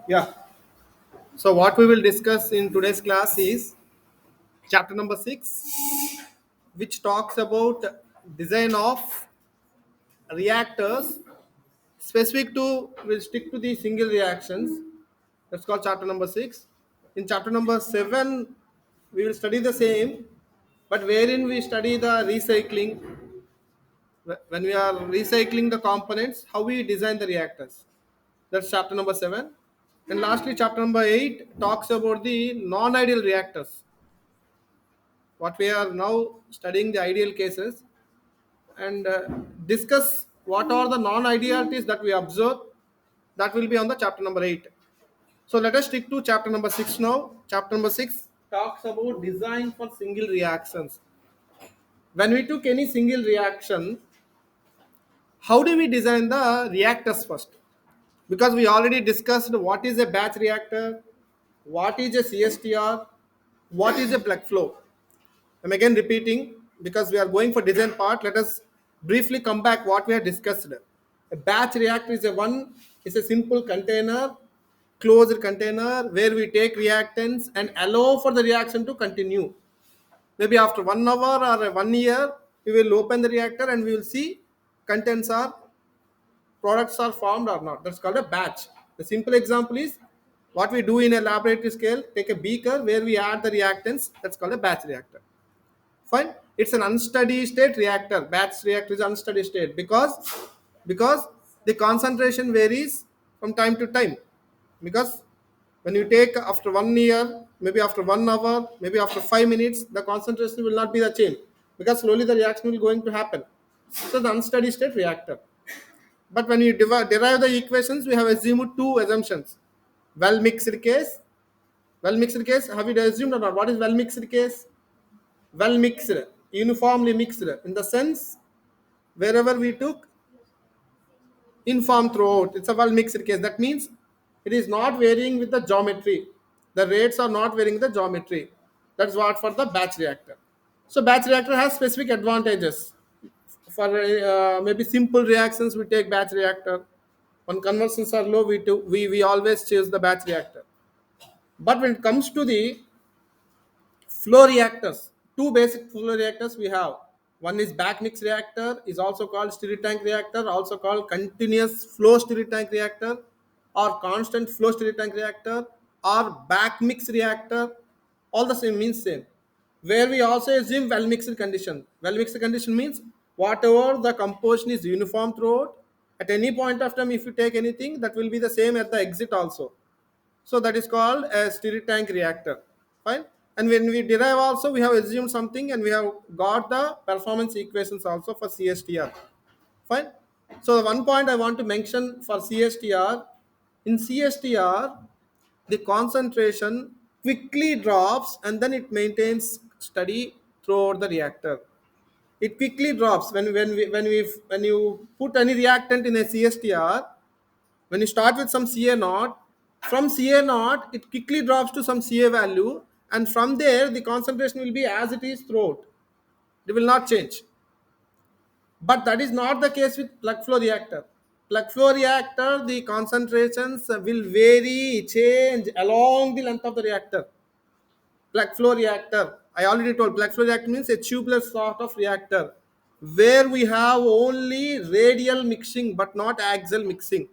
Yeah. So what we will discuss in today's class is chapter number 6, which talks about design of reactors specific to will stick to the single reactions. That's called chapter number 6. In chapter number 7, we will study the same, but wherein we study the recycling when we are recycling the components, how we design the reactors. That's chapter number 7. And lastly, chapter number 8 talks about the non-ideal reactors. What we are now studying the ideal cases and discuss what are the non-idealities that we observe. That will be on the chapter number 8. So let us stick to chapter number 6 now. Chapter number 6 talks about design for single reactions. When we took any single reaction, how do we design the reactors first? Because we already discussed what is a batch reactor, what is a CSTR, what is a plug flow. I'm again repeating because we are going for design part. Let us briefly come back what we have discussed. A batch reactor is a simple container, closed container where we take reactants and allow for the reaction to continue. Maybe after 1 hour or 1 year, we will open the reactor and we will see contents are products are formed or not. That's called a batch. The simple example is what we do in a laboratory scale. Take a beaker where we add the reactants. That's called a batch reactor. Fine. It's an unsteady state reactor. Batch reactor is unsteady state because the concentration varies from time to time. Because when you take after 1 year, maybe after 1 hour, maybe after 5 minutes, the concentration will not be the same because slowly the reaction will going to happen. So the unsteady state reactor. But when you derive the equations, we have assumed two assumptions. Well mixed case. Well mixed case. Have you assumed or not? What is well mixed case? Well mixed, uniformly mixed, in the sense wherever we took uniform throughout. It's a well mixed case. That means it is not varying with the geometry. The rates are not varying with the geometry. That's what for the batch reactor. So batch reactor has specific advantages. For maybe simple reactions, we take batch reactor. When conversions are low, we always choose the batch reactor. But when it comes to the flow reactors, two basic flow reactors we have. One is back mix reactor, is also called stirred tank reactor, also called continuous flow stirred tank reactor, or constant flow stirred tank reactor, or back mix reactor. All the same means same. Where we also assume well mixed condition. Well mixed condition means whatever the composition is uniform throughout. At any point of time, if you take anything, that will be the same at the exit also. So that is called a stirred tank reactor. Fine. And when we derive also, we have assumed something and we have got the performance equations also for CSTR. Fine. So the one point I want to mention for CSTR, in CSTR, the concentration quickly drops and then it maintains steady throughout the reactor. It quickly drops when you put any reactant in a CSTR. When you start with some CA naught, from CA naught, it quickly drops to some CA value, and from there, the concentration will be as it is throughout. It will not change. But that is not the case with plug flow reactor. Plug flow reactor, the concentrations will vary, change along the length of the reactor. Plug flow reactor, I already told, plug flow reactor means a tubular sort of reactor where we have only radial mixing but not axial mixing.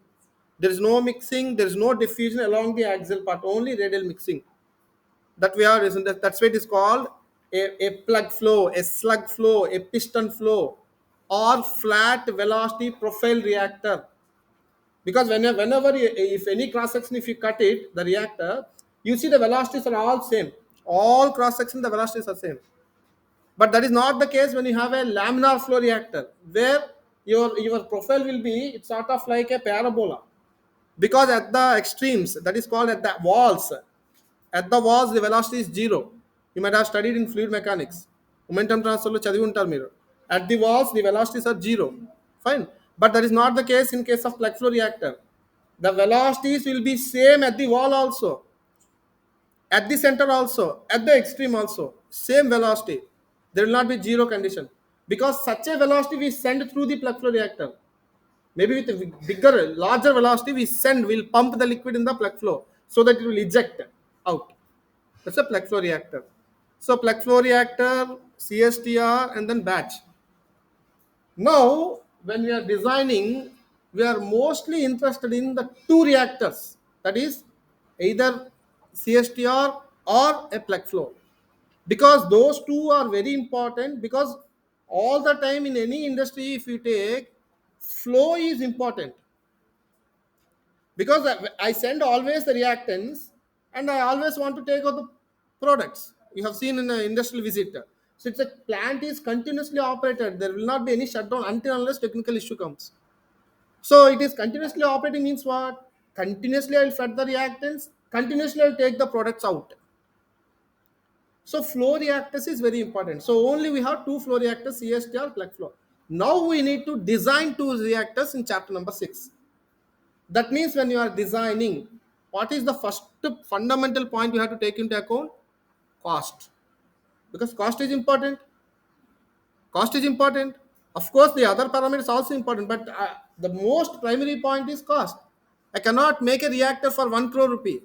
There is no mixing, there is no diffusion along the axial part, only radial mixing. That we are, isn't that? That's why it is called a plug flow, a slug flow, a piston flow, or flat velocity profile reactor. Because if any cross section, if you cut it, the reactor, you see the velocities are all same. All cross section, the velocities are same. But that is not the case when you have a laminar flow reactor, where your profile will be it's sort of like a parabola. Because at the extremes, that is called at the walls the velocity is zero. You might have studied in fluid mechanics, momentum transfer lo chadivi untaru మీరు. At the walls the velocities are zero. Fine. But that is not the case in case of plug flow reactor. The velocities will be same at the wall also, at the center also, at the extreme also, same velocity. There will not be zero condition because such a velocity we send through the plug flow reactor. Maybe with a bigger, larger velocity, we'll pump the liquid in the plug flow so that it will eject out. That's a plug flow reactor. So plug flow reactor, CSTR, and then batch. Now, when we are designing, we are mostly interested in the two reactors. That is either CSTR or a plug flow, because those two are very important. Because all the time in any industry, if you take, flow is important. Because I send always the reactants, and I always want to take out the products. You have seen in an industrial visit. So it's a plant is continuously operated. There will not be any shutdown until unless technical issue comes. So it is continuously operating means what? Continuously I will flood the reactants. Continuously I will take the products out. So flow reactors is very important. So only we have two flow reactors, CSTR, plug flow. Now we need to design two reactors in chapter number 6. That means when you are designing, what is the first fundamental point you have to take into account? Cost. Because cost is important. Cost is important. Of course, the other parameters also important, but the most primary point is cost. I cannot make a reactor for 1 crore rupee.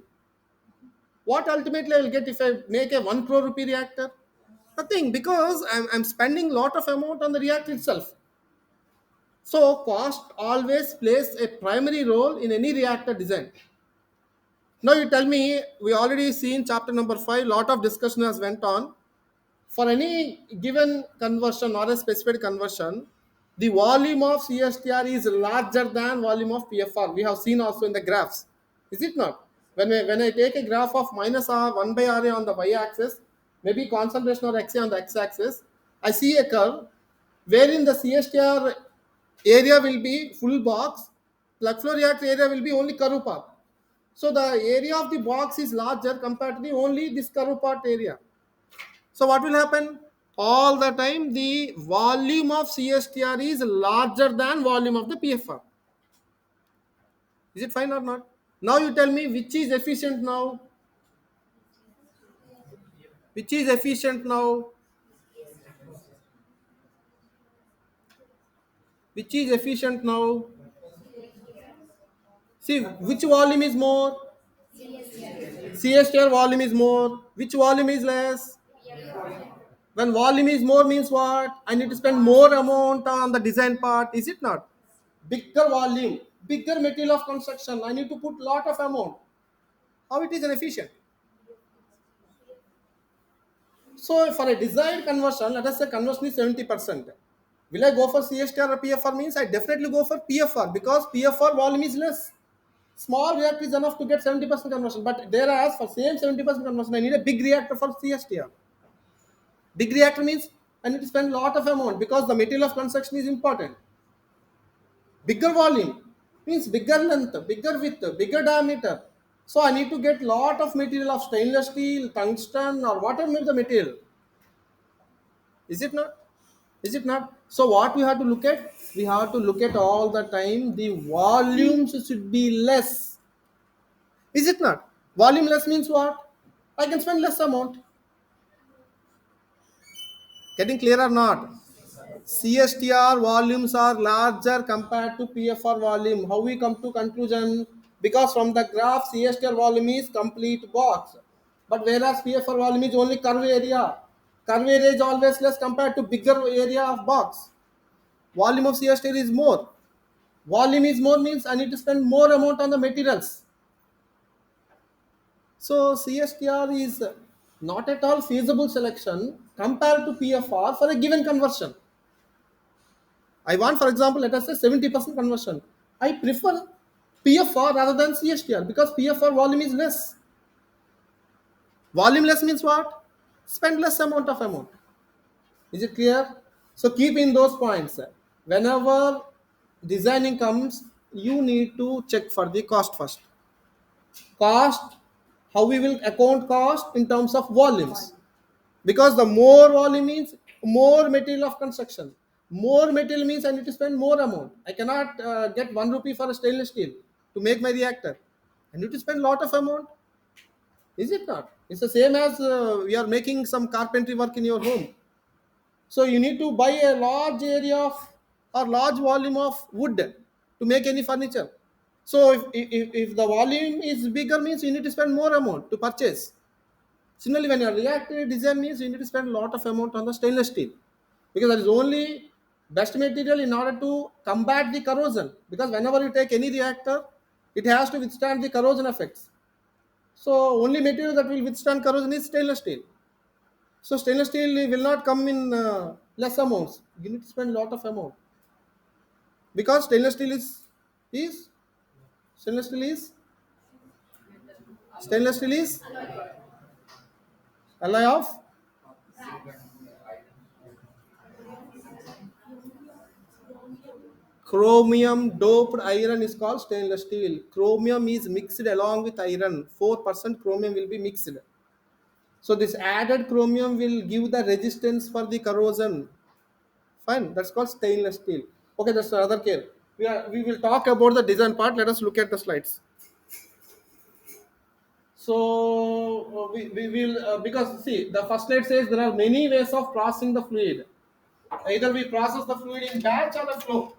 What ultimately I will get if I make a 1 crore rupee reactor? Nothing, because I'm spending lot of amount on the reactor itself. So cost always plays a primary role in any reactor design. Now you tell me, we already seen chapter number 5, lot of discussion has went on. For any given conversion or a specified conversion, the volume of CSTR is larger than volume of PFR. We have seen also in the graphs. Is it not? When I take a graph of minus R 1 by RA on the y-axis, maybe concentration or XA on the x-axis, I see a curve wherein the CSTR area will be full box, plug flow reactor area will be only curve part. So the area of the box is larger compared to the only this curve part area. So what will happen? All the time the volume of CSTR is larger than volume of the PFR. Is it fine or not? Now you tell me which is efficient now. Which is efficient now? Which is efficient now? See, which volume is more? CSTR volume is more. Which volume is less? When volume is more means what? I need to spend more amount on the design part. Is it not? Bigger volume, bigger material of construction. I need to put lot of amount. How it is inefficient? So for a desired conversion, let us say conversion is 70%. Will I go for CSTR or PFR? Means I definitely go for PFR, because PFR volume is less. Small reactor is enough to get 70% conversion. But whereas for same 70% conversion, I need a big reactor for CSTR. Big reactor means I need to spend a lot of amount because the material of construction is important. Bigger volume means bigger length, bigger width, bigger diameter. So I need to get lot of material of stainless steel, tungsten, or whatever may be the material. Is it not? Is it not? So what we have to look at? We have to look at all the time the volumes should be less. Is it not? Volume less means what? I can spend less amount. Getting clear or not? CSTR volumes are larger compared to PFR volume. How we come to conclusion? Because from the graph, CSTR volume is complete box. But whereas PFR volume is only curve area. Curve area is always less compared to bigger area of box. Volume of CSTR is more. Volume is more means I need to spend more amount on the materials. So CSTR is not at all feasible selection compared to PFR for a given conversion. I want, for example, let us say 70% conversion. I prefer PFR rather than CSTR because PFR volume is less. Volume less means what? Spend less amount of amount. Is it clear? So keep in those points. Whenever designing comes, you need to check for the cost first. Cost, how we will account cost in terms of volumes. Because the more volume means more material of construction. More material means I need to spend more amount. I cannot get 1 rupee for a stainless steel to make my reactor. I need to spend a lot of amount. Is it not? It's the same as we are making some carpentry work in your home. So you need to buy a large area of or large volume of wood to make any furniture. So if the volume is bigger means you need to spend more amount to purchase. Similarly, when your reactor design means you need to spend a lot of amount on the stainless steel, because that is only best material in order to combat the corrosion. Because whenever you take any reactor, it has to withstand the corrosion effects. So only material that will withstand corrosion is stainless steel. So stainless steel will not come in less amounts. You need to spend a lot of amount, because is stainless steel is stainless steel is alloy of chromium doped iron is called stainless steel. Chromium is mixed along with iron. 4% chromium will be mixed. So this added chromium will give the resistance for the corrosion. Fine, that's called stainless steel. Okay, that's another case. We will talk about the design part. Let us look at the slides. So we will because see, the first slide says there are many ways of processing the fluid. Either we process the fluid in batch or the flow.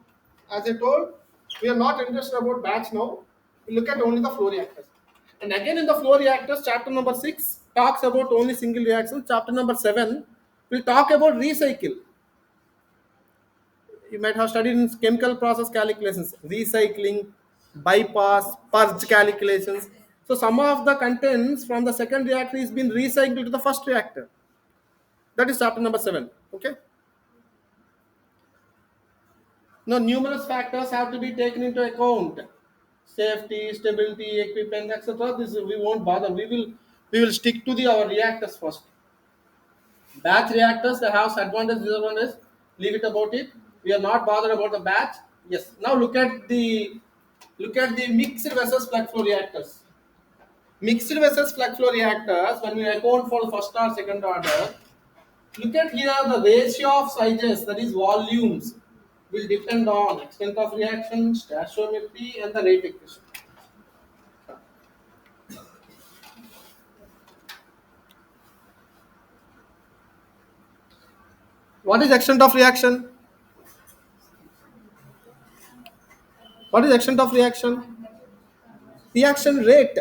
As I told, we are not interested about batch now. We look at only the flow reactors. And again in the flow reactors, chapter number 6 talks about only single reactions. Chapter number 7 will talk about recycle. You might have studied in chemical process calculations, recycling, bypass, purge calculations. So some of the contents from the second reactor is being recycled to the first reactor. That is chapter number 7. Okay. Now, numerous factors have to be taken into account: safety, stability, equipment, etc. This we won't bother. We will stick to the our reactors first. Batch reactors, they have advantage, disadvantage. Leave it about it. We are not bothered about the batch. Yes. Now look at the mixed versus plug flow reactors. Mixed versus plug flow reactors. When we account for the first or second order, look at here the ratio of sizes, that is volumes, will depend on extent of reaction, stoichiometry, and the rate equation. What is extent of reaction? What is extent of reaction? Reaction rate.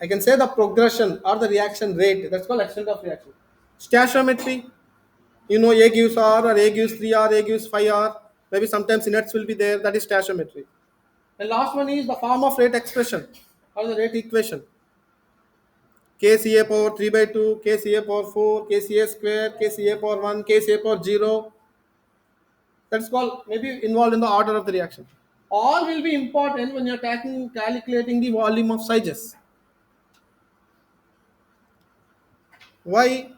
I can say the progression or the reaction rate. That's called extent of reaction. Stoichiometry. You know, A gives R, or A gives 3R, A gives 5R. Maybe sometimes inerts will be there. That is stoichiometry. And last one is the form of rate expression or the rate equation. KCA power 3 by 2, KCA power 4, KCA square, KCA power 1, KCA power 0. That's called maybe involved in the order of the reaction. All will be important when you're calculating the volume of sizes. Why?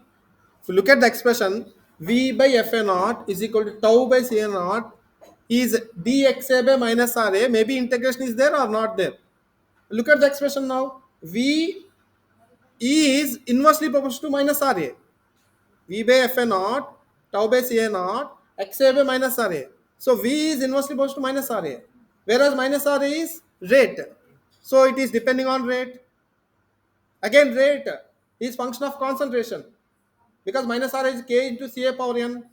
If you look at the expression, V by Fa naught is equal to tau by Ca naught is dxa by minus Ra. Maybe integration is there or not there. Look at the expression now. V is inversely proportional to minus Ra. V by Fa naught, tau by Ca naught, Xa by minus Ra. So V is inversely proportional to minus Ra. Whereas minus Ra is rate. So it is depending on rate. Again, rate is function of concentration, because minus R is K into Ca power n.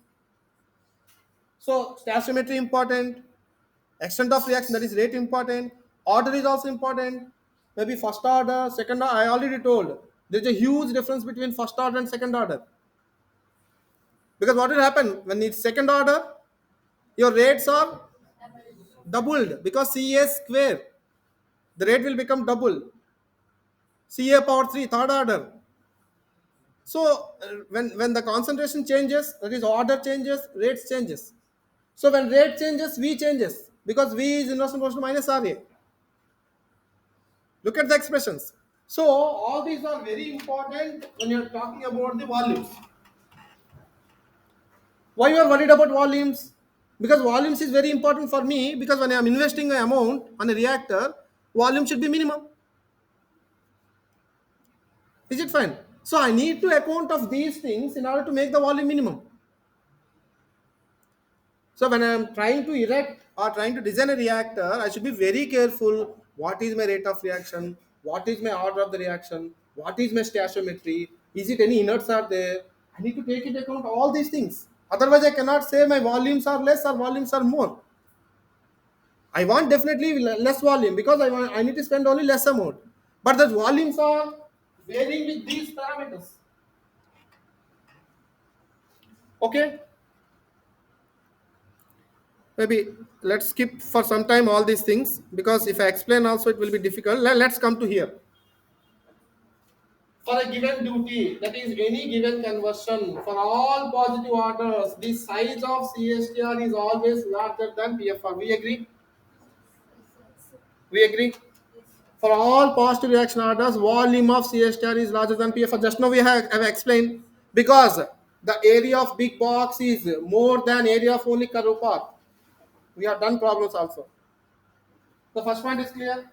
So stoichiometry important, extent of reaction, that is rate important, order is also important. Maybe first order, second order. I already told there is a huge difference between first order and second order. Because what will happen when it's second order, your rates are doubled, because Ca square, the rate will become double. Ca power 3, third order. So when the concentration changes, that is order changes, rates changes. So when rate changes, V changes, because V is inversely proportional to minus Ra. Look at the expressions. So all these are very important when you are talking about the volumes. Why you are worried about volumes? Because volumes is very important for me, because when I am investing an amount on a reactor, volume should be minimum. Is it fine? So I need to account of these things in order to make the volume minimum. So when I am trying to erect or trying to design a reactor, I should be very careful. What is my rate of reaction? What is my order of the reaction? What is my stoichiometry? Is it any inerts are there? I need to take into account all these things. Otherwise, I cannot say my volumes are less or volumes are more. I want definitely less volume because I need to spend only less amount. But the volumes are varying with these parameters. Okay, maybe let's skip for some time all these things because if I explain also it will be difficult. Let's come to here. For a given duty, that is any given conversion, for all positive orders, the size of CSTR is always larger than PFR. We agree? We agree? For all positive reaction orders, volume of CSTR is larger than PFR. Just now we have explained because the area of big box is more than area of only curve path. We have done problems also. The first point is clear.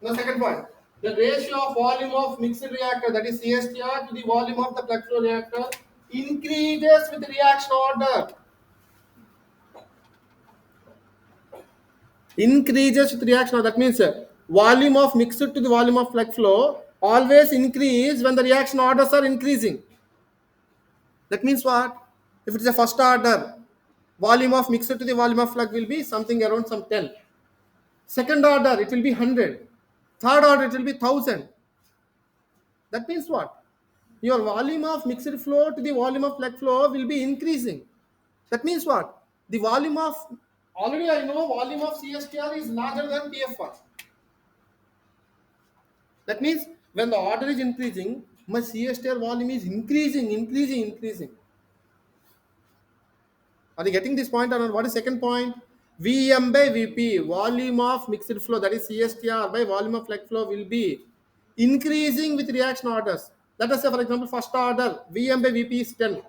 The second point, the ratio of volume of mixed reactor, that is CSTR, to the volume of the plug flow reactor increases with reaction order. Increases with reaction order. That means volume of mixed to the volume of plug flow always increase when the reaction orders are increasing. That means what? If it is a first order, volume of mixed to the volume of plug will be something around some 10. Second order, it will be 100. Third order, it will be 1000. That means what? Your volume of mixed flow to the volume of plug flow will be increasing. That means what? The volume of, already I know volume of CSTR is larger than PFR. That means when the order is increasing, my CSTR volume is increasing. Are you getting this point or not? What is second point? VM by VP, volume of mixed flow, that is CSTR by volume of plug flow will be increasing with reaction orders. Let us say, for example, first order VM by VP is 10.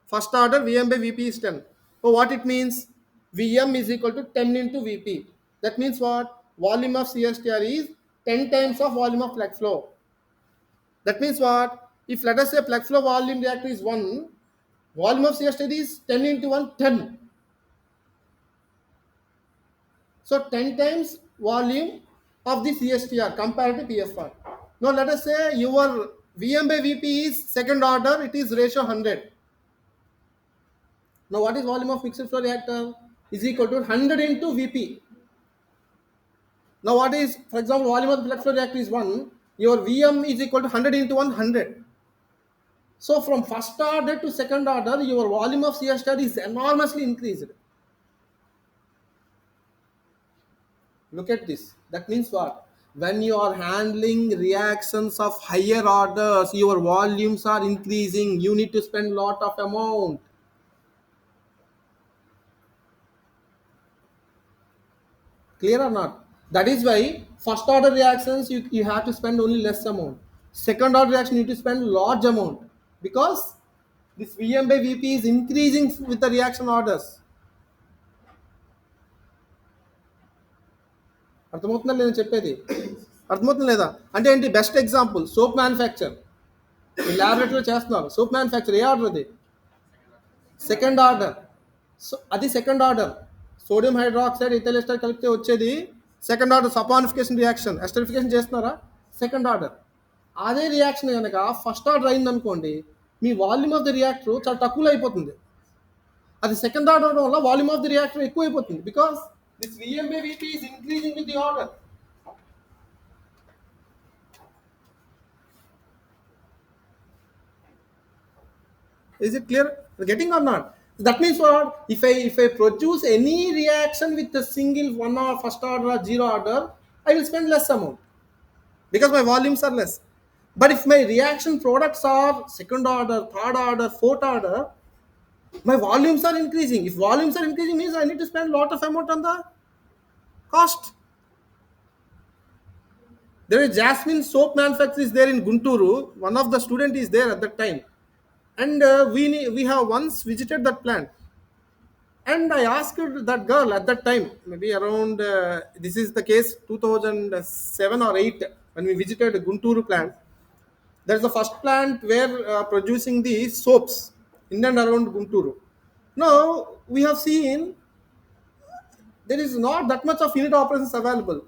First order Vm by Vp is 10. So what it means? Vm is equal to 10 into Vp. That means what? Volume of CSTR is 10 times of volume of plug flow. That means what? If let us say plug flow volume reactor is 1, volume of CSTR is 10 into 1, 10. So 10 times volume of the CSTR compared to PFR. Now let us say your Vm by Vp is second order, it is ratio 100. Now, what is volume of mixed flow reactor? Is equal to 100 into Vp. Now, what is, for example, volume of the plug flow reactor is 1. Your Vm is equal to 100 into 100. So, from first order to second order, your volume of CSTR is enormously increased. Look at this. That means what? When you are handling reactions of higher orders, your volumes are increasing. You need to spend lot of amount. Clear or not? That is why first order reactions you have to spend only less amount. Second order reaction you need to spend large amount because this Vm by Vp is increasing with the reaction orders. అర్థమవుతుందా నేను చెప్పేది? అర్థమవుతుంది లేదా? అంటే ఏంటి? Best example soap manufacture. ఈ ల్యాబొరేటరీలో చేస్తున్నారు. సోప్ మ్యానుఫ్యాక్చర్ ఏ ఆర్డర్ అది? Second order. సో అది second order. Sodium hydroxide ethyl ester కలిపితే వచ్చేది second order saponification reaction. Esterification చేస్తున్నారా? Second order. అదే రియాక్షన్ కనుక ఫస్ట్ ఆర్డర్ అయింది అనుకోండి, మీ వాల్యూమ్ ఆఫ్ ది రియాక్టర్ చాలా తక్కువలో అయిపోతుంది. అది సెకండ్ ఆర్డర్ అవడం వల్ల వాల్యూమ్ ఆఫ్ ది రియాక్టర్ ఎక్కువ అయిపోతుంది because this Vm by Vp is increasing with the order. Is it clear? Getting or not? That means what? If I produce any reaction with a single one or first order or zero order, I will spend less amount because my volumes are less. But if my reaction products are second order, third order, fourth order, my volumes are increasing. If volumes are increasing means I need to spend lot of amount on the cost. There is Jasmine soap manufacturer is there in Gunturu. One of the student is there at that time, and we have once visited that plant. And I asked that girl at that time, maybe around this is the case 2007 or 8 when we visited Gunturu plant. There's the first plant where producing the soaps in and around Gunturu. Now we have seen there is not that much of unit operations available,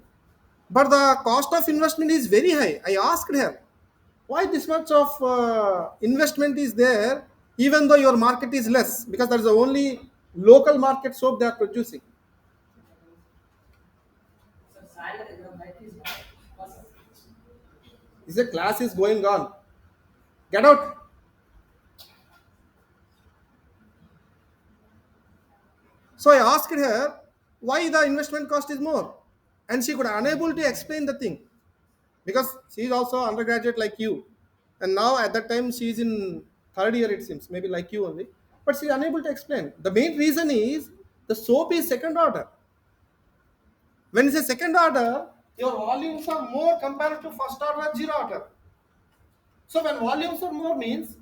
but the cost of investment is very high. I asked her why this much of investment is there, even though your market is less, because there is only local market soap they are producing. Is the class is going on? Get out. So I asked her why the investment cost is more, and she could unable to explain the thing because she is also undergraduate like you, and now at that time she is in third year it seems, maybe like you only, but she is unable to explain. The main reason is the soap is second order. When it's a second order, your volumes are more compared to first order and zero order. So when volumes are more means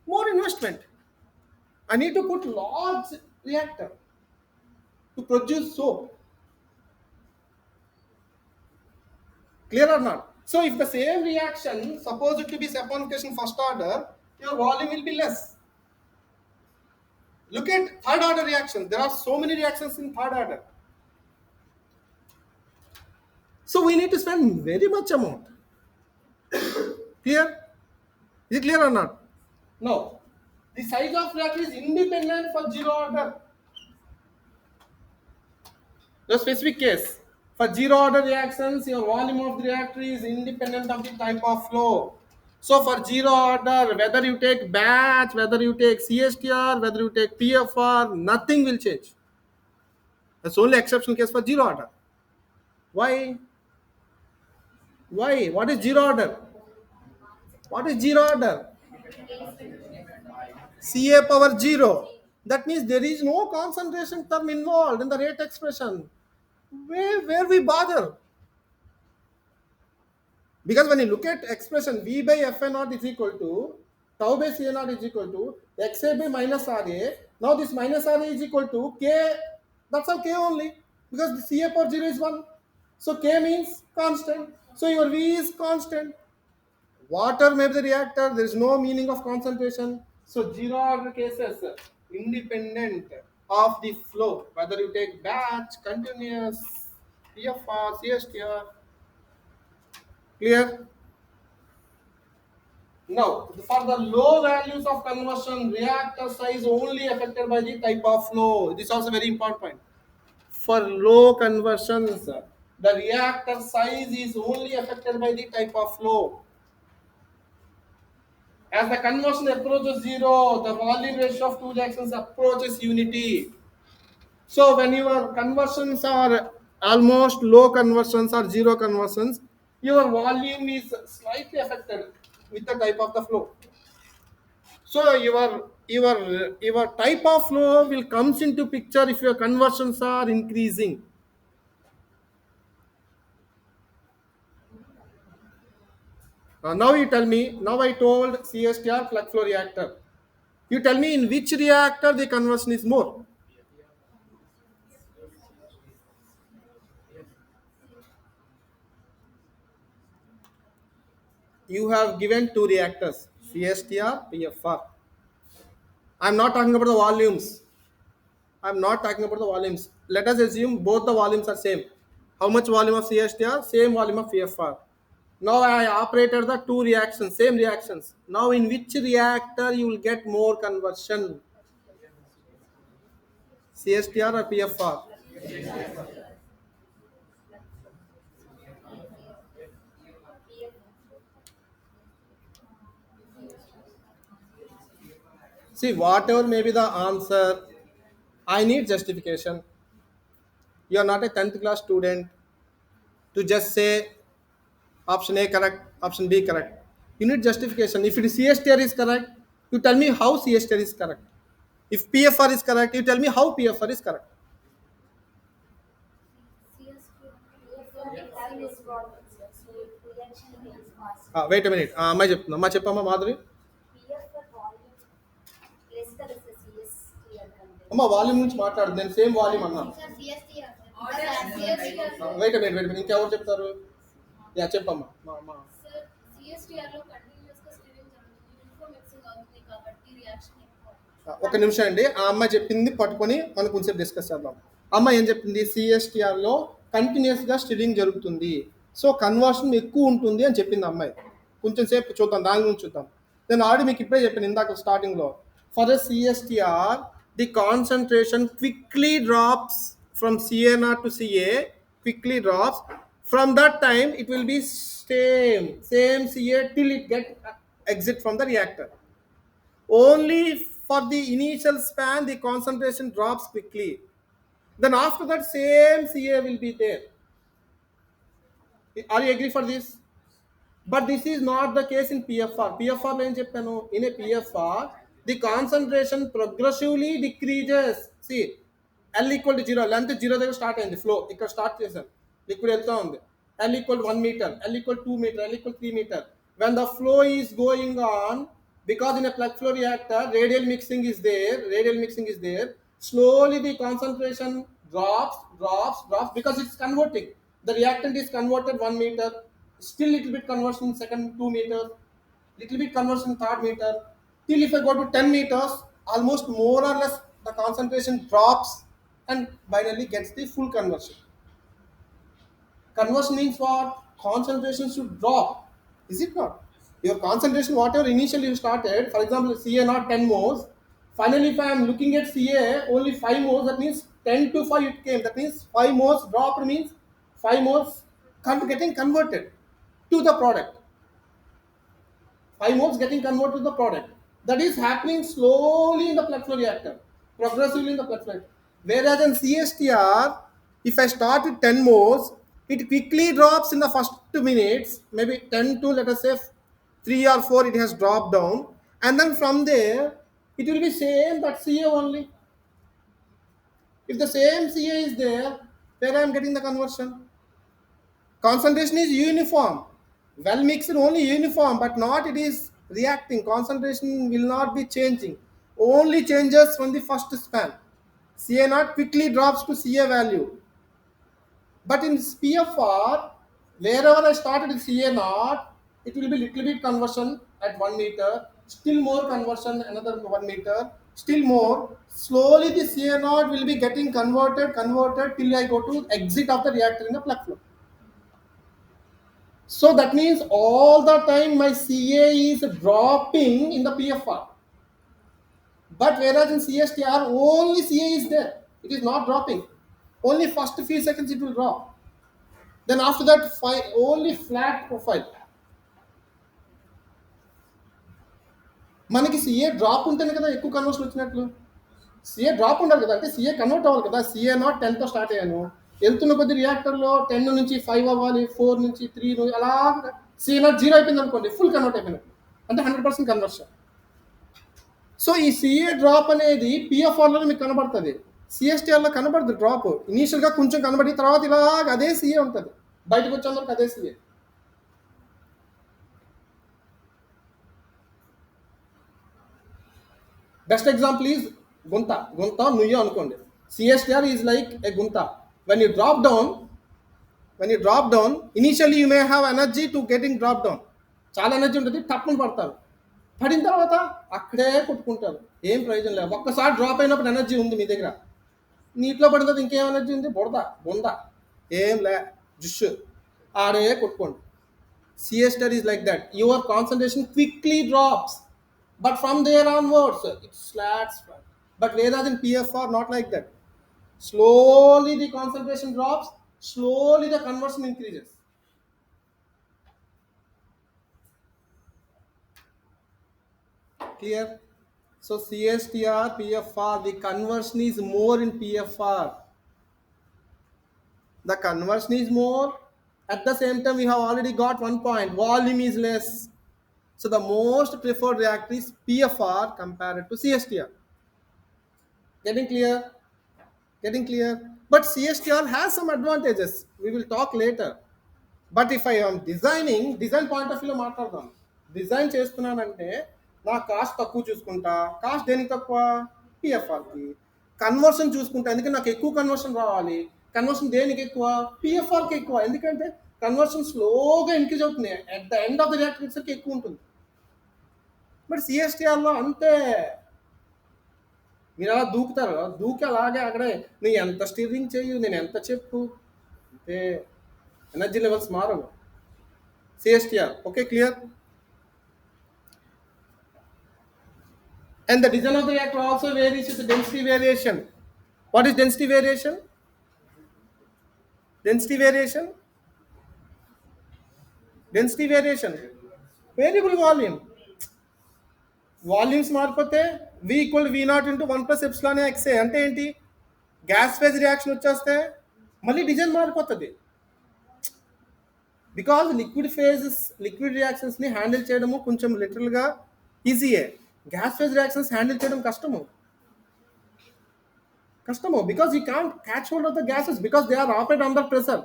more investment. I need to put large reactor to produce soap. Clear or not? So if the same reaction supposed to be saponification first order, your volume will be less. Look at third order reactions. There are so many reactions in third order. So we need to spend very much amount. Clear? Is it clear or not? No. The size of reactor is independent for zero order. The specific case. For zero order reactions, your volume of the reactor is independent of the type of flow. So for zero order, whether you take batch, whether you take CSTR, whether you take PFR, nothing will change. That's only exceptional case for zero order. Why? Why? What is zero order? What is zero order? Ca power 0. That means there is no concentration term involved in the rate expression. Where we bother? Because when you look at expression V by Fa naught is equal to tau by Ca naught is equal to Xa by minus Ra. Now this minus Ra is equal to K. That's all K only. Because the Ca power 0 is 1. So K means constant. So your V is constant. Water may be the reactor. There is no meaning of concentration. So zero order cases independent of the flow. Whether you take batch, continuous, PFR, CSTR. Clear? Now, for the low values of conversion, reactor size only affected by the type of flow. This is also very important point. For low conversions, the reactor size is only affected by the type of flow. As the conversion approaches zero, the volume ratio of two reactions approaches unity. So when your conversions are almost low conversions or zero conversions, your volume is slightly affected with the type of the flow. So your type of flow will comes into picture if your conversions are increasing. Now you tell me. Now I told CSTR plug flow reactor. You tell me in which reactor the conversion is more. You have given two reactors, CSTR, PFR. I'm not talking about the volumes. I'm not talking about the volumes. Let us assume both the volumes are same. How much volume of CSTR? Same volume of PFR. Now I operated the two reactions, same reactions. Now in which reactor you will get more conversion? CSTR or PFR? See, whatever may be the answer, I need justification. You are not a 10th class student to just say option A correct, option B correct. You need justification. If it is CSTR is correct, you tell me how CSTR is correct. If PFR is correct, you tell me how PFR is correct. Wait a minute. అమ్మాయి చెప్తున్నా అమ్మా చెప్పమ్మా మాధురి అమ్మ volume నుంచి మాట్లాడు నేను same volume అన్నాను wait ఇంకెవరు చెప్తారు యా చెప్పమ్మా మా ఒక నిమిషం అండి ఆ అమ్మాయి చెప్పింది పట్టుకొని మనం కొంచెం డిస్కస్ చేద్దాం అమ్మాయి ఏం చెప్పింది సిఎస్టిఆర్లో కంటిన్యూస్గా స్టిరింగ్ జరుగుతుంది సో కన్వర్షన్ ఎక్కువ ఉంటుంది అని చెప్పింది అమ్మాయి కొంచెం సేపు చూద్దాం దాని గురించి చూద్దాం నేను ఆల్రెడీ మీకు ఇప్పుడే చెప్పాను ఇందాక స్టార్టింగ్లో for a CSTR the concentration quickly drops from CA0 to CA quickly drops From that time, it will be same CA till it get exit from the reactor. Only for the initial span, the concentration drops quickly. Then after that, same CA will be there. Are you agree for this? But this is not the case in PFR. PFR లో ఏం చెప్పాను? In a PFR, the concentration progressively decreases. See, L equal to 0, length 0 దగ్గర start అయింది flow, ఇక్కడ start చేశాను, liquid వెళ్తూ ఉంది. L equal 1 meter, L equal 2 meter, L equal 3 meter. When the flow is going on, because in a plug flow reactor, radial mixing is there, slowly the concentration drops because it's converting. The reactant is converted 1 meter, still little bit conversion second 2 meters, little bit conversion third meter, till if I go to 10 meters, almost more or less the concentration drops and finally gets the full conversion. Conversion means what? Concentration should drop. Is it not? Your concentration, whatever initially you started, for example, CA not 10 moles. Finally, if I am looking at CA only 5 moles, that means 10 to 5 it came. That means 5 moles dropped means 5 moles getting converted to the product. 5 moles getting converted to the product. That is happening slowly in the plug flow reactor, progressively in the plug flow reactor. Whereas in CSTR, if I start with 10 moles, it quickly drops in the first 2 minutes, maybe 10 to let us say 3 or 4, it has dropped down. And then from there, it will be same that CA only. If the same CA is there, where I am getting the conversion? Concentration is uniform. Well mixed only uniform, but not it is reacting. Concentration will not be changing. Only changes from the first span. CA naught quickly drops to CA value. But in PFR, wherever I started with CA naught, it will be little bit conversion at 1 meter, still more conversion another 1 meter, still more. Slowly the CA naught will be getting converted till I go to exit of the reactor in the plug flow. So that means all the time my CA is dropping in the PFR. But whereas in CSTR, only CA is there. It is not dropping. Only first few seconds it will drop. Then after that, only flat profile. మనకి CA drop ఉంటేనే కదా ఎక్కువ conversion వచ్చినట్లు. CA drop ఉండాలి కదా, అంటే CA convert అవ్వాలి కదా. సిఏ నాట్ 10తో స్టార్ట్ అయ్యాను, వెళ్తున్న కొద్ది రియాక్టర్లో 10 నుంచి 5 అవ్వాలి, 4 నుంచి 3 అలా సిఏ నాట్ 0 అయిపోయింది అనుకోండి, ఫుల్ కన్వర్ట్ అయిపోయినట్టు, అంటే 100% కన్వర్షన్. సో ఈ సిఏ డ్రాప్ అనేది పిఎఫ్ఆర్లో మీకు కనబడుతుంది, సిఎస్టీఆర్లో కనబడుతుంది డ్రాప్. ఇనీషియల్గా కొంచెం కనబడి తర్వాత ఇలాగ అదే సిఏ ఉంటుంది, బయటకు వచ్చేందుకు అదే సిఏ. బెస్ట్ ఎగ్జాంపుల్ ఈజ్ గుంత నుయ్యో అనుకోండి. సిఎస్టీఆర్ ఈజ్ లైక్ ఏ గుంత. When you drop down initially you may have energy to getting drop down, చాలా ఎనర్జీ ఉంటుంది, తప్పని పడతారు. పడిన తర్వాత అక్కడే కొట్టుకుంటారు, ఏం ప్రయోజనం లేదు. ఒక్కసారి డ్రాప్ అయినప్పుడు ఎనర్జీ ఉంది మీ దగ్గర, నీటిలో పడిన తర్వాత ఇంకేం ఎనర్జీ ఉంది? బొంద ఏం లే, జుష్ ఆడే కొట్టుకోండి. CSTR is like that, your concentration quickly drops, but from there onwards it slats flat. But whereas in PFR not like that, slowly the concentration drops, slowly the conversion increases. Clear? So CSTR, PFR, the conversion is more in PFR. The conversion is more. At the same time, we have already got one point, volume is less. So the most preferred reactor is PFR compared to CSTR. Getting clear? But CSTR has some advantages. We will talk later. But if I am design point of view మాట్లాడదాం. Design చేస్తున్నానంటే నా cost తక్కువ చూసుకుంటా. Cost దేనికి తక్కువ? పిఎఫ్ఆర్కి. Conversion చూసుకుంటా, ఎందుకంటే నాకు ఎక్కువ కన్వర్షన్ రావాలి. కన్వర్షన్ దేనికి ఎక్కువ? పిఎఫ్ఆర్కి ఎక్కువ, ఎందుకంటే కన్వర్షన్ స్లోగా ఇంక్రీజ్ అవుతుంది, at the end of the reactor ఇట్సరికి ఎక్కువ ఉంటుంది. బట్ సిఎస్టీఆర్లో అంతే, మీరు అలా దూకుతారు, దూకి అలాగే అక్కడే నువ్వు ఎంత స్టీరింగ్ చేయు, నేను ఎంత చెప్పు, అంటే ఎనర్జీ లెవెల్స్ మారవు. CSTR okay, clear? And the design of the reactor also varies with the density variation. What is density variation? Density variation, variable volume. Volumes మారిపోతే V equal V0 into 1 plus epsilon x a అంటే ఏంటి? Gas phase reaction వచ్చేస్తే మళ్ళీ design మారిపోతుంది. Because liquid phases, liquid రియాక్షన్స్ని handle చేయడము కొంచెం లిటరల్గా ఈజీయే. గ్యాస్ ఫేజ్ రియాక్షన్స్ హ్యాండిల్ చేయడం కష్టము. Because you can't catch hold of the gases because they are operate under pressure.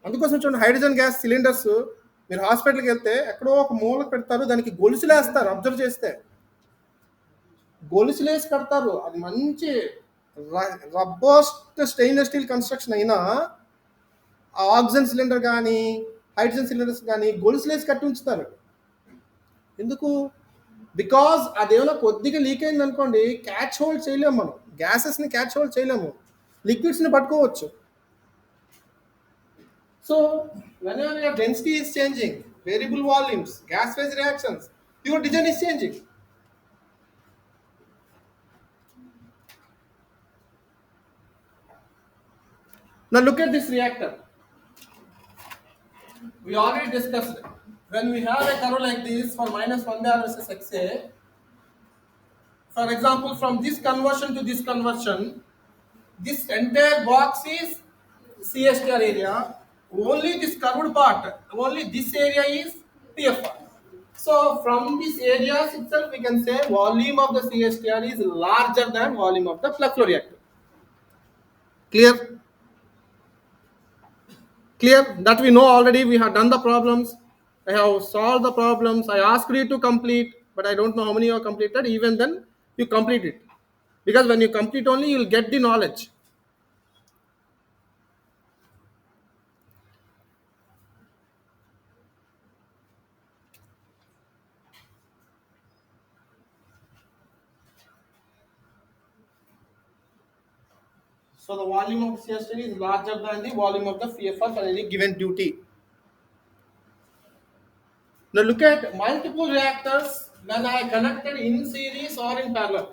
అందుకోసం చూడండి, హైడ్రోజన్ గ్యాస్ సిలిండర్స్ మీరు హాస్పిటల్కి వెళ్తే ఎక్కడో ఒక మూలకు పెడతారు, దానికి గొలుసులు వేస్తారు. అబ్జర్వ్ చేస్తే గొలుసులు వేసి కడతారు. అది మంచి రబ్బోస్ట్ స్టెయిన్లెస్ స్టీల్ కన్స్ట్రక్షన్ అయినా ఆ ఆక్సిజన్ సిలిండర్ కానీ హైడ్రోజన్ సిలిండర్స్ కానీ గొలుసులు వేసి కట్టి ఉంచుతారు. ఎందుకు? బికాజ్ అదేమైనా కొద్దిగా లీక్ అయింది అనుకోండి, క్యాచ్ హోల్డ్ చేయలేము. మనం గ్యాసెస్ని క్యాచ్ హోల్డ్ చేయలేము, లిక్విడ్స్ని పట్టుకోవచ్చు. So whenever your density is changing, variable volumes, gas phase reactions, your design is changing. Now look at this reactor. We already discussed when we have a curve like this for minus 1 bar versus XA. For example, from this conversion to this conversion, this entire box is CSTR area. Only this curved part, only this area is PFR. So from these areas itself, we can say volume of the CSTR is larger than volume of the plug flow reactor. Clear? Clear? That we know already. We have done the problems. I have solved the problems. I asked you to complete, but I don't know how many you have completed. Even then, you complete it. Because when you complete only, you will get the knowledge. So the volume of CSTR is larger than the volume of the PFR for any given duty. Now look at multiple reactors when I connected in series or in parallel.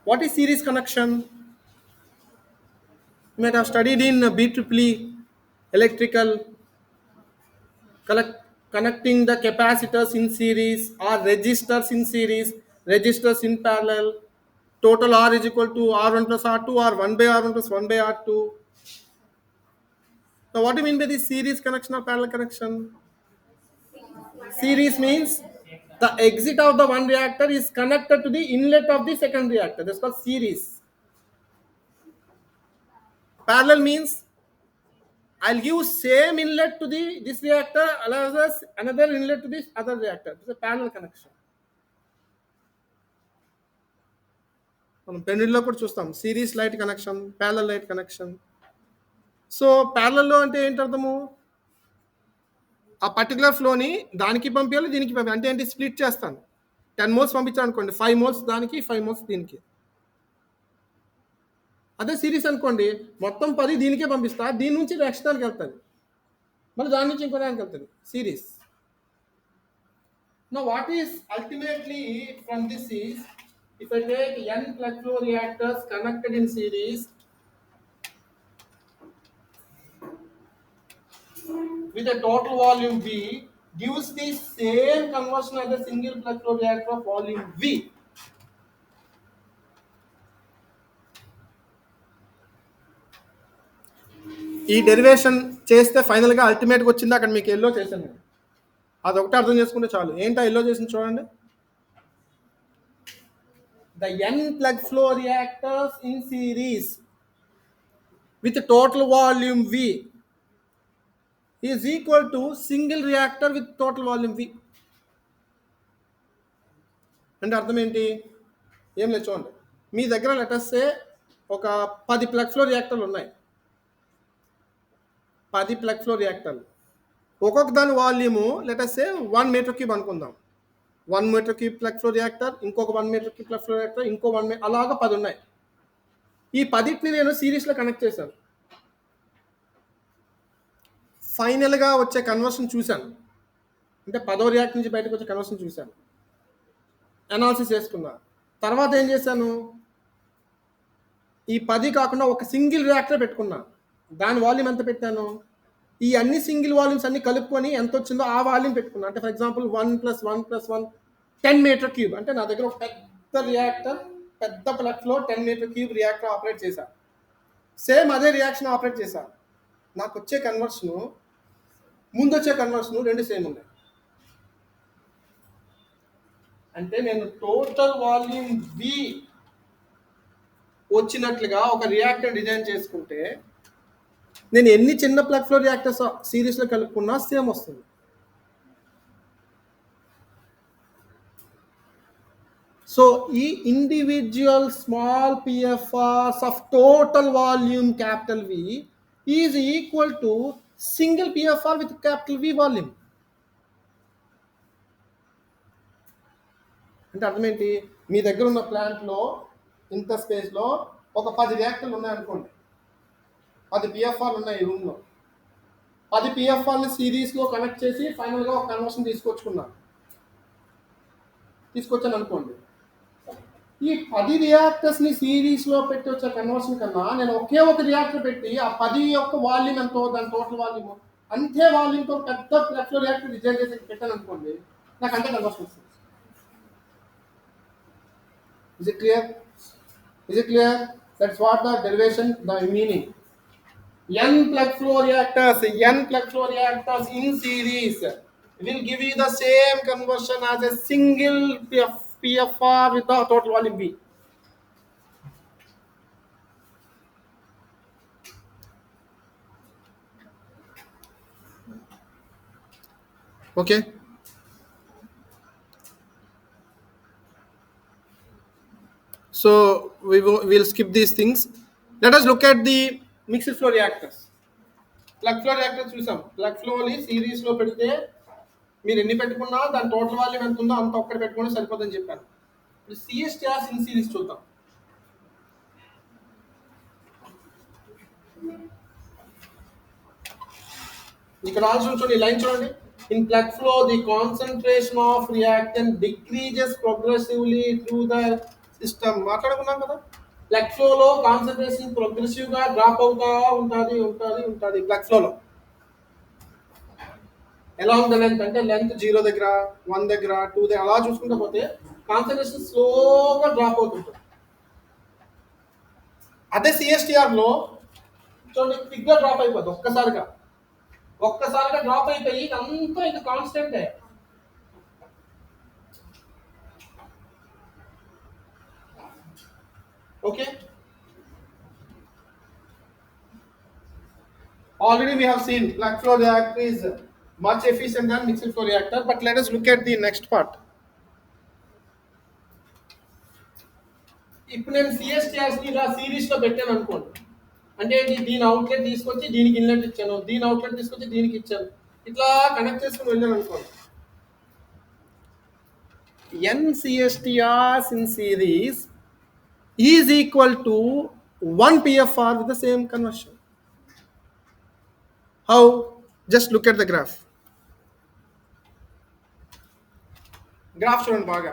What is series connection? You might have studied in BEEE electrical, connecting the capacitors in series or resistors in series, resistors in parallel. Total R is equal to R1 plus R2 or 1 by R1 plus 1 by R2. Now what do you mean by this series connection or parallel connection? Series means the exit of the one reactor is connected to the inlet of the second reactor. That's called series. Parallel means I'll give same inlet to this reactor as another inlet to this other reactor. It's a parallel connection. మనం పెన్నిల్లో కూడా చూస్తాం series light connection, parallel light connection. So ప్యారలల్లో అంటే ఏంటి అర్థము? ఆ particular ఫ్లోని దానికి పంపించాలి, దీనికి పంపించాలి. అంటే ఏంటి? స్ప్లిట్ చేస్తాను. 10 మోల్స్ పంపించాను అనుకోండి, 5 మోల్స్ దానికి, 5 మోల్స్ దీనికి. అదే సిరీస్ అనుకోండి, మొత్తం 10 దీనికే పంపిస్తా, దీని నుంచి నెక్స్ట్ దానికి వెళ్తుంది, మళ్ళీ దాని నుంచి ఇంకో దానికి వెళ్తుంది. Series. Now what is ultimately from this is, if I take n plug flow reactors connected in series with a total volume V, gives the same conversion as a single plug flow reactor of volume V. ఈ derivation చేస్తే ఫైనల్గా అల్టిమేట్గా వచ్చింది అక్కడ మీకు yellow చేశాను. అదొకటి అర్థం చేసుకుంటే చాలు. ఏంటో ఎల్లో చేసింది చూడండి. The n plug flow reactors in series with total volume V is equal to single reactor with total volume V. అంటే అర్థం ఏంటి? ఏం లేదు చూడండి, మీ దగ్గర లెటర్సే ఒక 10 ప్లగ్ ఫ్లో రియాక్టర్లు ఉన్నాయి. 10 ప్లగ్ ఫ్లో రియాక్టర్లు, ఒక్కొక్క దాని వాల్యూము లెటర్సే 1 మీటర్ క్యూబ్ అనుకుందాం. 1 metre cube plug flow reactor, ఇంకొక 1 metre cube plug flow reactor, ఇంకో 1 మీటర్, అలాగా 10 ఉన్నాయి. ఈ 10ని నేను సిరీస్లో కనెక్ట్ చేశాను. ఫైనల్గా వచ్చే కన్వర్షన్ చూశాను, అంటే 10వ రియాక్టర్ నుంచి బయటకు వచ్చే కన్వర్షన్ చూశాను, అనాలిసిస్ చేసుకున్నా. తర్వాత ఏం చేశాను, ఈ 10 కాకుండా ఒక సింగిల్ రియాక్టర్ పెట్టుకున్నా. దాని వాల్యూమ్ ఎంత పెట్టాను? ఈ అన్ని సింగిల్ వాల్యూమ్స్ అన్ని కలుపుకొని ఎంత వచ్చిందో ఆ వాల్యూమ్ పెట్టుకున్నా. అంటే ఫర్ ఎగ్జాంపుల్ 1 + 1 + 1 10 మీటర్ క్యూబ్. అంటే నా దగ్గర ఒక పెద్ద రియాక్టర్, పెద్ద plug flow 10 metre cube reactor operate చేశా. సేమ్ అదే రియాక్షన్ ఆపరేట్ చేశా. నాకు వచ్చే కన్వర్షను, ముందు వచ్చే కన్వర్షను రెండు సేమ్ ఉన్నాయి. అంటే నేను టోటల్ వాల్యూమ్ వి వచ్చినట్లుగా ఒక రియాక్టర్ డిజైన్ చేసుకుంటే నేను ఎన్ని చిన్న ప్లగ్ ఫ్లో రియాక్టర్స్ సిరీస్లో కలుపుకున్నా సేమ్ వస్తుంది. సో ఈ individual small PFRs of total volume capital V is equal to single PFR with capital V volume. అంటే అర్థం ఏంటి? మీ దగ్గర ఉన్న ప్లాంట్లో ఇంత స్పేస్లో ఒక 10 రియాక్టర్లు ఉన్నాయనుకోండి, 10 పిఎఫ్ఆర్లు ఉన్నాయి ఈ రూమ్లో. 10 పిఎఫ్ఆర్ని సిరీస్లో కనెక్ట్ చేసి ఫైనల్గా ఒక కన్వర్షన్ తీసుకొచ్చాను అనుకోండి. ఈ 10 రియాక్టర్స్ని సిరీస్లో పెట్టి వచ్చే కన్వర్షన్ కన్నా నేను ఒకే ఒక రియాక్టర్ పెట్టి ఆ 10 యొక్క వాల్యూమ్ ఎంతో, దాని టోటల్ వాల్యూమ్ అంతే వాల్యూమ్తో పెద్ద ప్లగ్ రియాక్టర్ డిజైన్ చేసి పెట్టాను అనుకోండి, నాకు అంతే కన్వర్షన్ వస్తుంది. Is it clear? Is it clear? That's what the derivation, the meaning. N plug flow reactors in series will give you the same conversion as a single PFR with the total volume V. Okay. So we'll skip these things. Let us look at the mixed flow reactors. Plug flow reactors చూసాం. Plug ఫ్లోని సిరీస్లో పెడితే మీరు ఎన్ని పెట్టుకున్నా దాని total volume ఎంత ఉందో అంత ఒక్కటి పెట్టుకుంటే సరిపోతుందని చెప్పాను. ఇప్పుడు సిఎస్టీఆర్స్ ఇన్ సిరీస్ చూద్దాం. ఇక్కడ ఆల్సో చూడండి, లైన్ చూడండి. In plug flow the concentration of reactant decreases progressively through the system. మాట్లాడుకున్నాం కదా, ప్లగ్ ఫ్లోలో కాన్సన్ట్రేషన్ ప్రోగ్రెసివ్గా డ్రాప్ అవుతా ఉంటుంది ప్లగ్ ఫ్లోలో. అలాంగ్ ద లెంత్, అంటే లెంత్ 0 దగ్గర, 1 దగ్గర, 2 దగ్గర అలా చూసుకుంటూ పోతే కాన్సన్ట్రేషన్ స్లోగా డ్రాప్ అవుతుంటుంది. అదే సిఎస్టీఆర్లో చూడండి, క్విక్గా డ్రాప్ అయిపోతుంది. ఒక్కసారిగా డ్రాప్ అయిపోయి అంతా ఇది కాన్స్టెంటే. Okay, already we have seen plug flow reactor is much efficient than mixed flow reactor, but let us look at the next part. ఇప్పుడు నేను సిఎస్టీఆర్స్ ని ఇలా సిరీస్ లో పెట్టాను అనుకోండి, అంటే దీని అవుట్లెట్ తీసుకొచ్చి దీనికి ఇన్లెట్ ఇచ్చాను, దీని అవుట్లెట్ తీసుకొచ్చి దీనికి ఇచ్చాను, ఇట్లా కనెక్ట్ చేసుకుని వెళ్ళాను అనుకోండి. NCSTRs in series is equal to 1 PFR with the same conversion. How? Just look at the graph. చూడండి బాగా.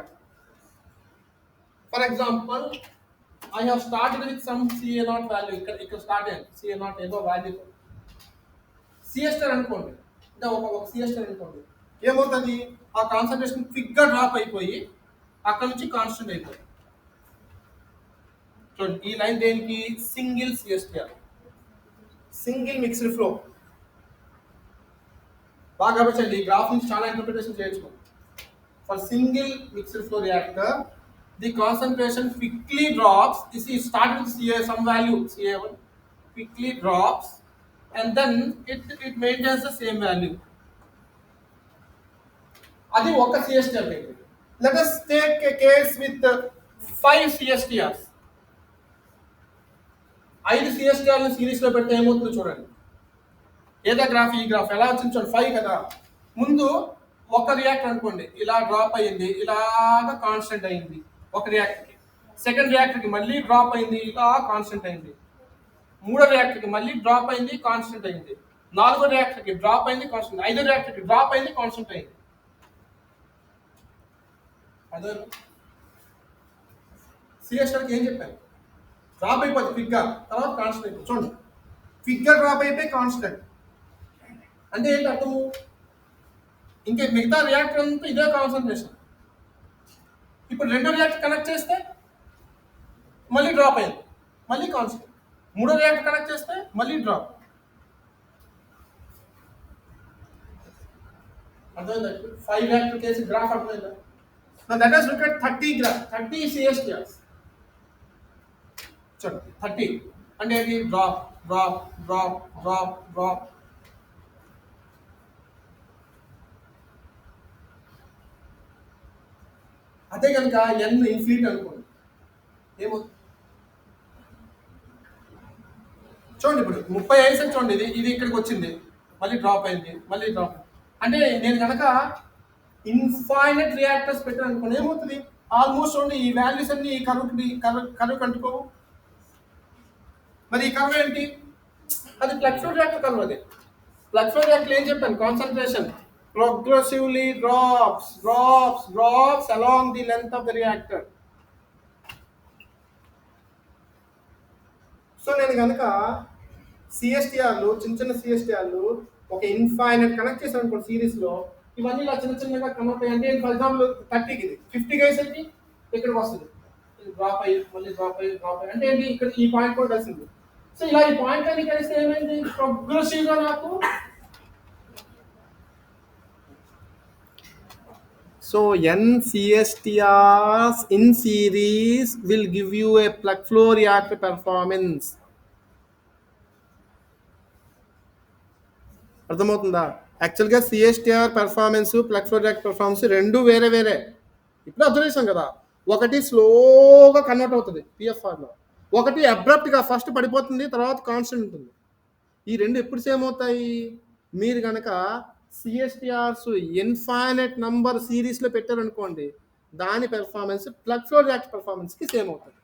For example, I have started with some CA0 value. ఇక్కడ స్టార్ట్ అయ్యింది CA0 ఏదో వాల్యూ. సిఎస్టర్ అనుకోండి, అంటే ఒక సిఎస్టర్ అనుకోండి, ఏమవుతుంది? ఆ కాన్సన్ట్రేషన్ క్విక్గా డ్రాప్ అయిపోయి అక్కడ నుంచి కాన్స్టెంట్ అయిపోయింది. చూడండి, ఈ లైన్ దేనికి? Single CSTR, single mixed flow. బాగా గమనించండి, ఈ గ్రాఫ్ నుంచి చాలా ఇంటర్ప్రిటేషన్ చేయొచ్చు. For single mixed flow reactor, the concentration quickly drops. You see, it started with CA, some value CA1, quickly drops, and then it maintains the same value. Adi oka CSTR take. Let us take a case with 5 CSTRs. 5 CSTR series లో పెడితే ఏమవుతుందో చూడండి. ఏదో graph, ఈ graph ఎలా వచ్చింది చూడండి. 5 కదా, ముందు ఒక రియాక్టర్ అనుకోండి ఇలా డ్రాప్ అయ్యింది, ఇలాగా కాన్స్టెంట్ అయింది ఒక రియాక్టర్కి. సెకండ్ రియాక్టర్కి మళ్ళీ డ్రాప్ అయింది, ఇలా కాన్స్టెంట్ అయింది. మూడో రియాక్టర్కి మళ్ళీ డ్రాప్ అయింది, కాన్స్టెంట్ అయింది. నాలుగో రియాక్టర్కి డ్రాప్ అయింది, కాన్స్టెంట్. ఐదో రియాక్టర్కి డ్రాప్ అయింది, కాన్స్టెంట్ అయింది. అదే సిఎస్ఆర్కి ఏం చెప్పాను? డ్రాప్ అయిపోతుంది క్విక్గా, తర్వాత కాన్స్టెంట్ అయిపోతుంది. చూడండి, క్విక్గా డ్రాప్ అయిపోయి కాన్స్టెంట్, అంటే ఏంటి అర్థము? ఇంకా మిగతా రియాక్టర్ అంతా ఇదే కాన్సన్ట్రేషన్. ఇప్పుడు రెండో రియాక్టర్ కనెక్ట్ చేస్తే మళ్ళీ డ్రాప్ అయింది, మళ్ళీ కాన్స్టెంట్. మూడో రియాక్టర్ కనెక్ట్ చేస్తే మళ్ళీ డ్రాప్. అర్థమైందా? 5 రియాక్టర్ కేసు గ్రాఫ్ అర్థమైందా? That is look at 30 graph, 30 సిఎస్టిఆర్స్. చూడండి 30 అంటే అది drop drop drop drop drop. అదే కనుక ఎన్ ఇన్ఫినిట్ అనుకోండి ఏమో. చూడండి ఇప్పుడు 35 సెకండ్ చూడండి, ఇది ఇది ఇక్కడికి వచ్చింది, మళ్ళీ డ్రాప్ అయింది, మళ్ళీ డ్రాప్. అంటే నేను కనుక ఇన్ఫైనట్ రియాక్టర్స్ పెట్టాను అనుకోండి ఏమవుతుంది? ఆల్మోస్ట్ చూడండి ఈ వాల్యూస్ అన్ని ఈ కరువు కంటుకోవు. మరి ఈ కర్వ్ ఏంటి? అది ప్లగ్ ఫ్లో రియాక్టర్ కర్వ్. అది ప్లగ్ ఫ్లో రియాక్టర్ ఏం చెప్పాను? Concentration progressively drops along the length of the reactor. So నేను కనుక సిఎస్టిఆర్లు చిన్న చిన్న సిఎస్టిఆర్లు ఒక ఇన్ఫైనట్ కనెక్ట్ చేశాను అనుకోండి సిరీస్లో, ఇవన్నీ ఇలా చిన్న చిన్నగా కనెక్ట్ అయ్యి, అంటే ఫర్ ఎగ్జాంపుల్ 30కి ఇది 50 అయ్యేసరికి ఇక్కడికి వస్తుంది, డ్రాప్ అయ్యి మళ్ళీ డ్రాప్ అయ్యి డ్రాప్ అయ్యి, అంటే ఏంటి ఇక్కడ ఈ పాయింట్ కూడా కలిసింది. సో ఇలా ఈ పాయింట్ అన్ని కలిస్తే ఏమైంది? ప్రోగ్రెసివ్గా నాకు. So n CSTRs in series will give you a plug flow reactor performance. అర్థమవుతుందా? యాక్చువల్గా CSTR performance, plug flow reactor performance రెండు వేరే వేరే. ఇప్పుడు అబ్జర్వ్ చేసాం కదా, ఒకటి స్లోగా కన్వర్ట్ అవుతుంది పిఎఫ్ఆర్లో, ఒకటి అబ్రప్ట్గా ఫస్ట్ పడిపోతుంది తర్వాత కాన్స్టెంట్ ఉంటుంది. ఈ రెండు ఎప్పుడు సేమ్ అవుతాయి? మీరు కనుక సిఎస్టిఆర్స్ ఇన్ఫైనైట్ నంబర్ సిరీస్లో పెట్టారనుకోండి, దాని పెర్ఫార్మెన్స్ ప్లగ్ ఫ్లో రియాక్టర్ పెర్ఫార్మెన్స్కి సేమ్ అవుతుంది.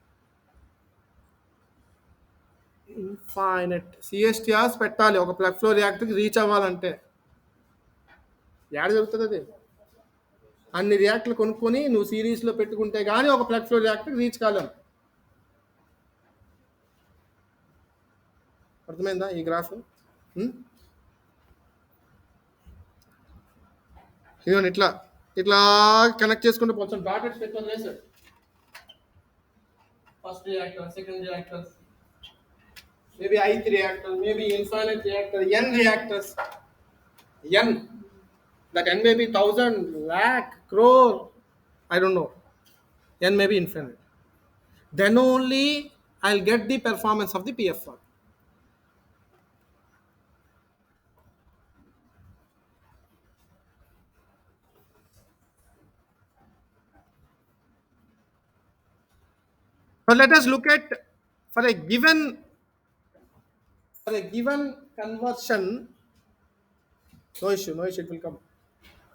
ఇన్ఫైనైట్ సిఎస్టిఆర్స్ పెట్టాలి ఒక ప్లగ్ ఫ్లో రియాక్టర్కి రీచ్ అవ్వాలంటే. ఏడ జరుగుతుంది అది? అన్ని రియాక్టర్లు కొనుక్కొని నువ్వు సిరీస్లో పెట్టుకుంటే కానీ ఒక ప్లగ్ ఫ్లో రియాక్టర్కి రీచ్ కాలేము. అర్థమైందా ఈ గ్రాఫ్? ఇదిగోండి ఇట్లా ఇట్లా కనెక్ట్ చేసుకుంటూ పోతాం. డాటెడ్ స్పెక్ట్రమ్ వేసాడు. First reactor, second reactor, maybe eighth reactor, maybe infinite reactor, n reactors. N, that n may be 1000 lakh crore, I don't know, n may be infinite. Then only I'll get the performance of the PFR. But let us look at for a given conversion. No issue, it will come.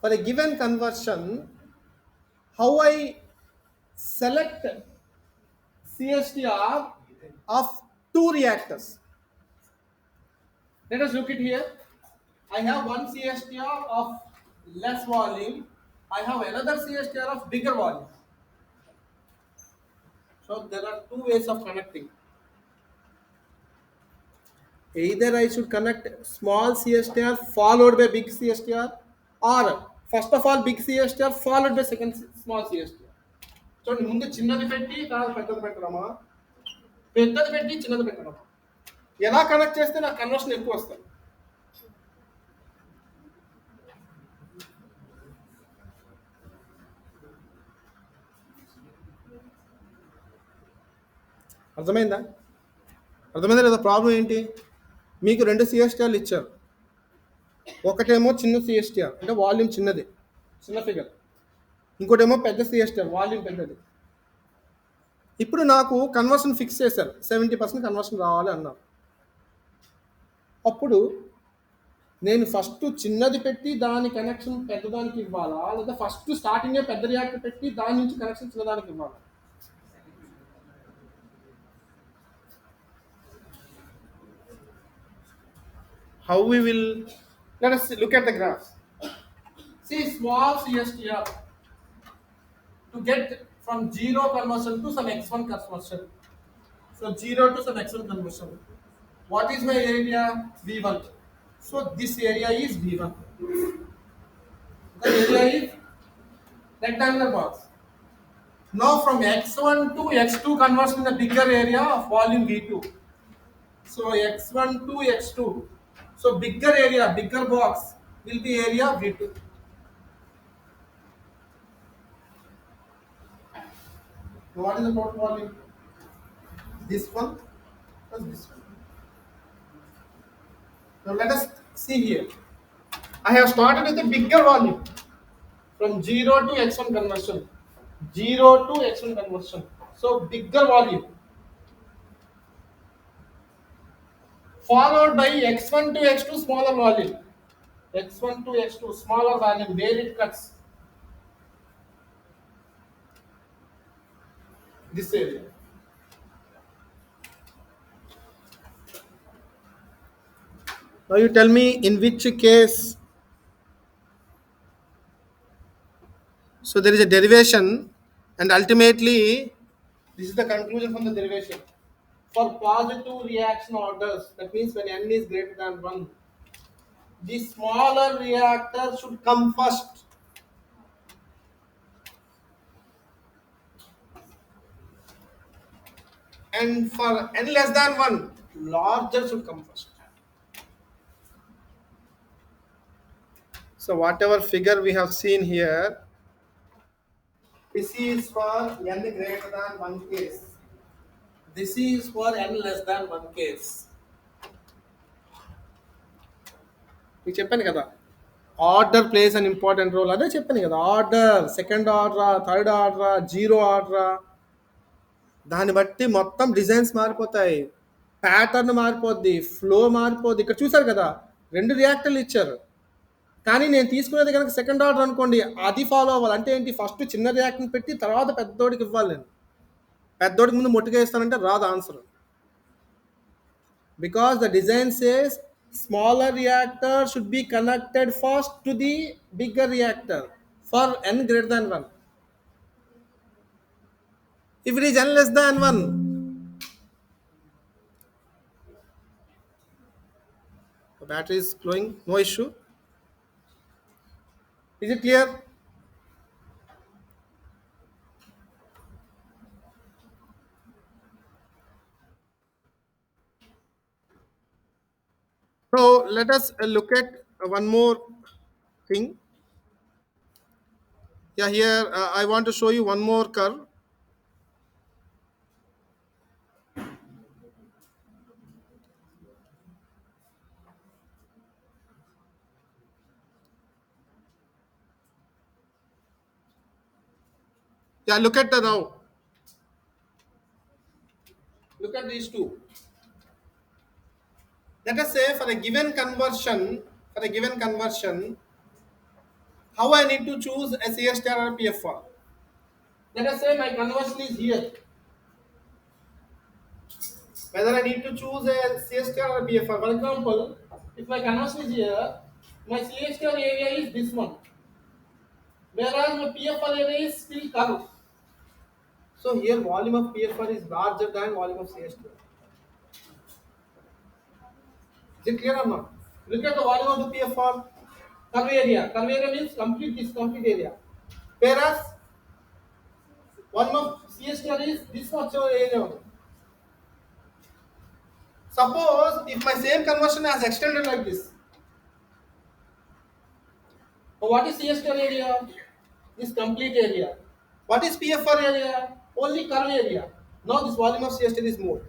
For a given conversion, how I select CSTR of two reactors. Let us look at here. I have one CSTR of less volume. I have another CSTR of bigger volume. So there are two ways of connecting. Either I should connect small CSTR followed by big CSTR, or first of all big CSTR followed by second small CSTR. చూడండి, ముందు చిన్నది పెట్టి తర్వాత పెద్దది పెట్టడమా, పెద్దది పెట్టి చిన్నది పెట్టడమా? ఎలా కనెక్ట్ చేస్తే నాకు కన్వర్షన్ ఎక్కువ వస్తుంది? అర్థమైందా? అర్థమైందా లేదా? ప్రాబ్లం ఏంటి? మీకు రెండు సిఎస్టిఆర్లు ఇచ్చారు, ఒకటేమో చిన్న సిఎస్టిఆర్ అంటే వాల్యూమ్ చిన్నది, చిన్న ఫిగర్, ఇంకోటేమో పెద్ద సిఎస్టిఆర్ వాల్యూమ్ పెద్దది. ఇప్పుడు నాకు కన్వర్షన్ ఫిక్స్ చేశారు, 70% కన్వర్షన్ రావాలి అన్నారు. అప్పుడు నేను ఫస్ట్ చిన్నది పెట్టి దాని కనెక్షన్ పెద్దదానికి ఇవ్వాలా, లేదా ఫస్ట్ స్టార్టింగే పెద్ద రియాక్టర్ పెట్టి దాని నుంచి కనెక్షన్ చిన్నదానికి ఇవ్వాలా? How we will, let us look at the graphs. See small CSTR to get from zero conversion to some x1 conversion. So 0 to some x1 conversion. What is my area? V1. So this area is V1. The area is rectangular box. Now from x1 to x2 converts in the bigger area of volume V2. So x1 to x2. So bigger area, bigger box will be area V2. So what is the total volume? This one plus this one. Now let us see here. I have started with a bigger volume from 0 to x1 conversion. 0 to x1 conversion. So bigger volume. Followed by x1 to x2 smaller volume. x1 to x2 smaller volume where it cuts this area. Now you tell me in which case. So there is a derivation, and ultimately this is the conclusion from the derivation. For positive reaction orders, that means when n is greater than 1, the smaller reactor should come first. And for n less than 1, larger should come first. So whatever figure we have seen here, this is for n greater than 1 case. This is for n less than 1 case. మీకు చెప్పాను కదా, order plays an important role. అదే చెప్పాను కదా, order second ఆర్డరా, third ఆర్డరా, zero ఆర్డరా, దాన్ని బట్టి మొత్తం డిజైన్స్ మారిపోతాయి, ప్యాటర్న్ మారిపోద్ది, ఫ్లో మారిపోద్ది. ఇక్కడ చూసారు కదా, రెండు రియాక్టర్లు ఇచ్చారు, కానీ నేను తీసుకునేది కనుక సెకండ్ ఆర్డర్ అనుకోండి, అది ఫాలో అవ్వాలి. అంటే ఏంటి, ఫస్ట్ చిన్న రియాక్టర్ని పెట్టి తర్వాత పెద్దోడికి ఇవ్వాలి. నేను పెద్దోడికి ముందు మొట్టుగా ఇస్తానంటే రాదు answer. Because the design says smaller reactor should be connected first to the bigger reactor for n greater than 1. If it is n less than 1, the battery is flowing, no issue. Is it clear? So let us look at one more thing. Yeah, here I want to show you one more curve. Yeah, look at the now. Look at these two. Let us say for a given conversion, how I need to choose a CSTR or PFR. Let us say my conversion is here. Whether I need to choose a CSTR or PFR. For example, if my conversion is here, my CSTR area is this one, whereas my PFR area is still curved. So here volume of PFR is larger than volume of CSTR. Is it clear or not? Look at the volume of the PFR. Curve area. Curve area means complete area. Whereas volume of CSTR is this much area. Suppose if my same conversion has extended like this. So what is CSTR area? This complete area. What is PFR area? Only curve area. Now this volume of CSTR is more.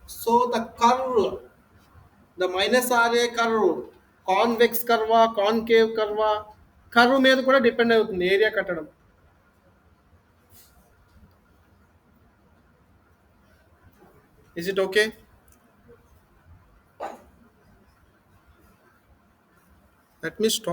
So the curve, the minus RA curve, convex curve, concave curve మీద కూడా depend అవుతుంది area కట్టడం. Is it okay? Let me stop.